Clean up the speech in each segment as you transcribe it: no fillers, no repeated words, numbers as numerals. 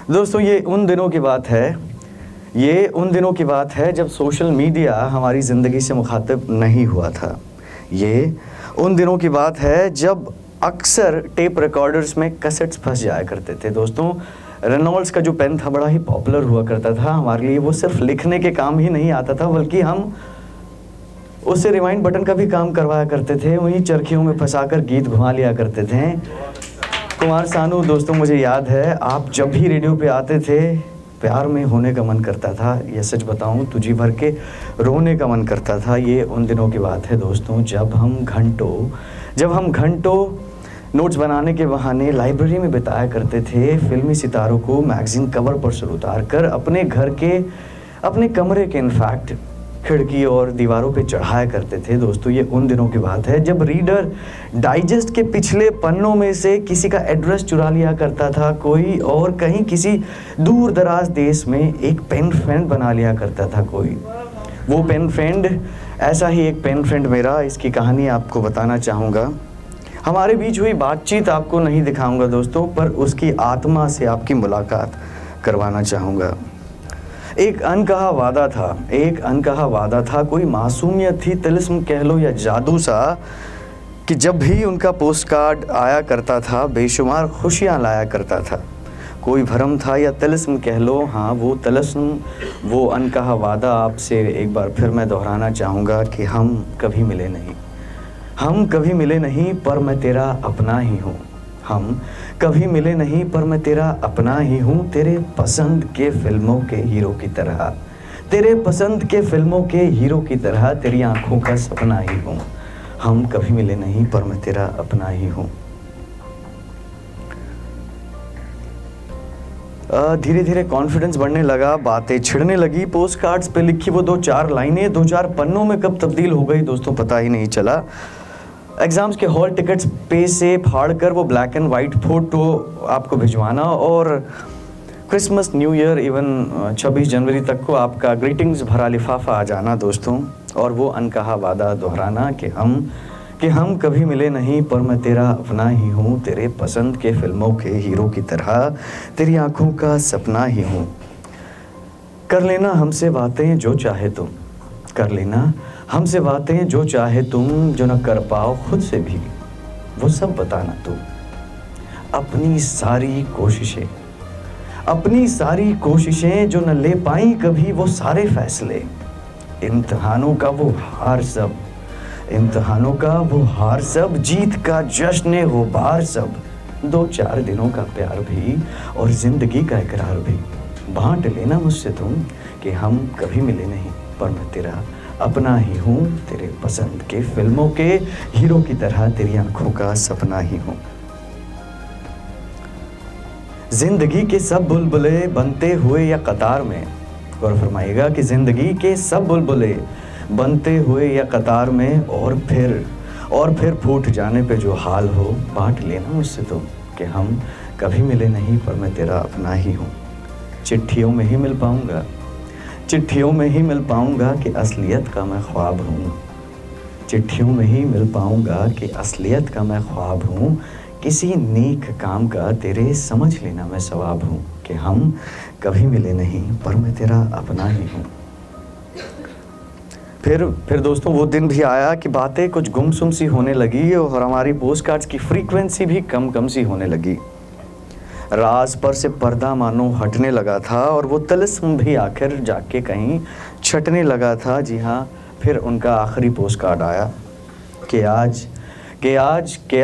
दोस्तों ये उन दिनों की बात है जब सोशल मीडिया हमारी ज़िंदगी से मुखातिब नहीं हुआ था। ये उन दिनों की बात है जब अक्सर टेप रिकॉर्डर्स में कैसेट्स फंस जाया करते थे। दोस्तों रेनॉल्ड्स का जो पेन था बड़ा ही पॉपुलर हुआ करता था हमारे लिए। वो सिर्फ लिखने के काम ही नहीं आता था बल्कि हम उससे रिवाइंड बटन का भी काम करवाया करते थे। वहीं चरखियों में फंसाकर गीत घुमा लिया करते थे। कुमार सानू दोस्तों मुझे याद है आप जब भी रेडियो पे आते थे प्यार में होने का मन करता था, ये सच बताऊं तो जी भर के रोने का मन करता था। ये उन दिनों की बात है दोस्तों जब हम घंटों नोट्स बनाने के बहाने लाइब्रेरी में बिताया करते थे। फिल्मी सितारों को मैगज़ीन कवर पर से उतार कर अपने कमरे के इनफैक्ट खिड़की और दीवारों पे चढ़ाया करते थे। दोस्तों ये उन दिनों की बात है जब रीडर डाइजेस्ट के पिछले पन्नों में से किसी का एड्रेस चुरा लिया करता था कोई, और कहीं किसी दूर दराज देश में एक पेन फ्रेंड बना लिया करता था कोई। वो पेन फ्रेंड, ऐसा ही एक पेन फ्रेंड मेरा, इसकी कहानी आपको बताना चाहूँगा। हमारे बीच हुई बातचीत आपको नहीं दिखाऊंगा दोस्तों, पर उसकी आत्मा से आपकी मुलाकात करवाना चाहूँगा। एक अनकहा वादा था, कोई मासूमियत थी, तिलिस्म कह लो या जादू सा, कि जब भी उनका पोस्ट कार्ड आया करता था बेशुमार खुशियाँ लाया करता था। कोई भरम था या तिलिस्म कह लो, हाँ वो तिलिस्म, वो अनकहा वादा आपसे एक बार फिर मैं दोहराना चाहूँगा कि हम कभी मिले नहीं पर मैं तेरा अपना ही हूँ। हम कभी मिले नहीं पर मैं तेरा अपना ही हूँ, तेरे पसंद के फिल्मों के हीरो की तरह, तेरी आंखों का सपना ही हूँ। हम कभी मिले नहीं पर मैं तेरा अपना ही हूँ। धीरे धीरे कॉन्फिडेंस बढ़ने लगा, बातें छिड़ने लगी। पोस्ट कार्ड्स पे लिखी वो 2-4 लाइनें 2-4 पन्नों में कब तब्दील हो गई दोस्तों पता ही नहीं चला। एग्ज़ाम्स के हॉल टिकट्स पे से फाड़ कर वो ब्लैक एंड वाइट फ़ोटो आपको भिजवाना, और क्रिसमस, न्यू ईयर, इवन 26 जनवरी तक को आपका ग्रीटिंग्स भरा लिफाफा आ जाना दोस्तों, और वो अनकहा वादा दोहराना कि हम कभी मिले नहीं पर मैं तेरा अपना ही हूँ, तेरे पसंद के फिल्मों के हीरो की तरह, तेरी आंखों का सपना ही हूँ। कर लेना हमसे बातें जो चाहे तुम, जो न कर पाओ खुद से भी, वो सब बताना तुम। अपनी सारी कोशिशें जो न ले पाई कभी वो सारे फैसले, इम्तिहानों का वो हार सब, जीत का जश्न गुबार सब, 2-4 दिनों का प्यार भी और जिंदगी का इकरार भी, बांट लेना मुझसे तुम कि हम कभी मिले नहीं पर मैं तेरा अपना ही हूँ, तेरे पसंद के फिल्मों के हीरो की तरह, तेरी आंखों का सपना ही हूँ। जिंदगी के सब बुलबुले बनते हुए या कतार में, गौर फरमाइएगा कि जिंदगी के सब बुलबुले बनते हुए या कतार में, और फिर फूट जाने पे जो हाल हो, बांट लेना मुझसे तुम कि हम कभी मिले नहीं पर मैं तेरा अपना ही हूँ। चिट्ठियों में ही मिल पाऊंगा कि असलियत का मैं ख्वाब हूँ, किसी नेक काम का तेरे समझ लेना मैं सवाब हूँ, कि हम कभी मिले नहीं पर मैं तेरा अपना ही हूँ। फिर दोस्तों वो दिन भी आया कि बातें कुछ गुमसुम सी होने लगी और हमारी पोस्ट कार्ड्स की फ्रीक्वेंसी भी कम सी होने लगी। राज पर से पर्दा मानो हटने लगा था और वो तिलिस्म भी आखिर जाके कहीं छटने लगा था। जी हाँ, फिर उनका आखिरी पोस्ट कार्ड आया कि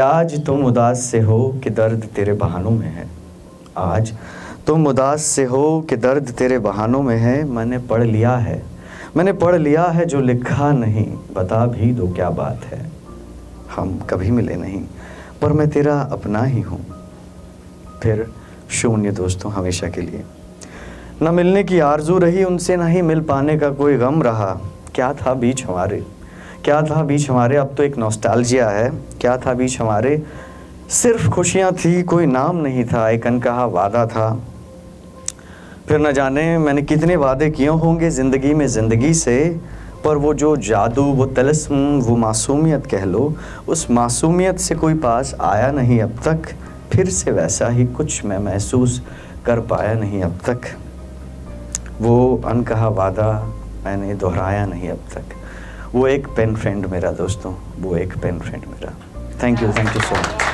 आज तुम उदास से हो कि दर्द तेरे बहानों में है। आज तुम उदास से हो कि दर्द तेरे बहानों में है। मैंने पढ़ लिया है जो लिखा नहीं, बता भी दो क्या बात है। हम कभी मिले नहीं पर मैं तेरा अपना ही हूँ। फिर शून्य दोस्तों, हमेशा के लिए। न मिलने की आरजू रही उनसे, न ही मिल पाने का कोई गम रहा। क्या था बीच हमारे, अब तो एक नॉस्टैल्जिया है। क्या था बीच हमारे, सिर्फ खुशियाँ थी, कोई नाम नहीं था, एक अनकहा वादा था। फिर न जाने मैंने कितने वादे किए होंगे ज़िंदगी में ज़िंदगी से, पर वो जो जादू, वो तिलिस्म, वो मासूमियत कह लो, उस मासूमियत से कोई पास आया नहीं अब तक। फिर से वैसा ही कुछ मैं महसूस कर पाया नहीं अब तक, वो अनकहा वादा मैंने दोहराया नहीं अब तक। वो एक पेन फ्रेंड मेरा दोस्तों, वो एक पेन फ्रेंड मेरा। Thank you so much.